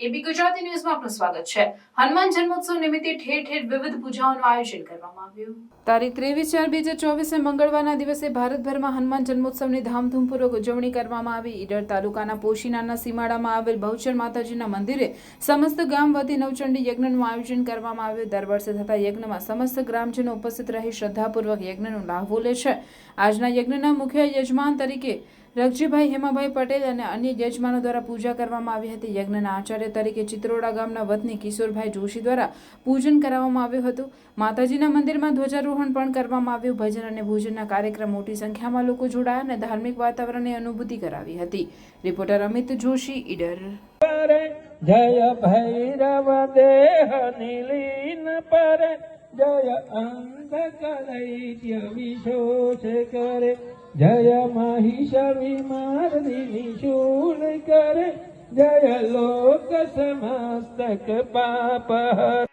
એબી ગુજરાતી ન્યૂઝમાં આપનું સ્વાગત છે। હનુમાન જન્મોત્સવ નિમિત્તે ઠેર ઠેર વિવિધ પૂજાઓનું આયોજન કરવામાં આવ્યું। તારીખ 23/4/2024 મંગળવારના દિવસે ભારતભરમાં હનુમાન જન્મોત્સવની ધામધૂમપૂર્વક ઉજવણી કરવામાં આવી। ઈડર તાલુકાના પોશીનાના સીમાડામાં આવેલ બહુચર માતાજીના મંદિરે સમસ્ત ગામ વતી નવચંડી યજ્ઞનું આયોજન કરવામાં આવ્યું। દર વર્ષે થતા યજ્ઞમાં સમસ્ત ગ્રામજનો ઉપસ્થિત રહી શ્રદ્ધાપૂર્વક યજ્ઞનો લાભ લે છે। આજના યજ્ઞના મુખ્ય યજમાન તરીકે રગજીભાઈ હેમાભાઈ પટેલ અને અન્ય યજમાનો દ્વારા પૂજા કરવામાં આવી હતી। યજ્ઞના આચાર્ય તરીકે ચિત્રોડા ગામના વતની કિશોરભાઈ જોશી દ્વારા પૂજન કરાવવામાં આવ્યું હતું। માતાજીના મંદિરમાં ધ્વજારોહણ પણ કરવામાં આવ્યું। ભજન અને ભોજનના કાર્યક્રમ મોટી સંખ્યામાં લોકો જોડાયા અને ધાર્મિક વાતાવરણની અનુભૂતિ કરાવી હતી। રિપોર્ટર અમિત જોશી, ઈડર। જય ભૈરવ દેહ નિલીન પરે, જય અંધકલૈત્ય વિશોષ કરે, જય મહિષ વિમાર્દિની શૂળ કરે, જય લોક સમસ્તક પાપ હર।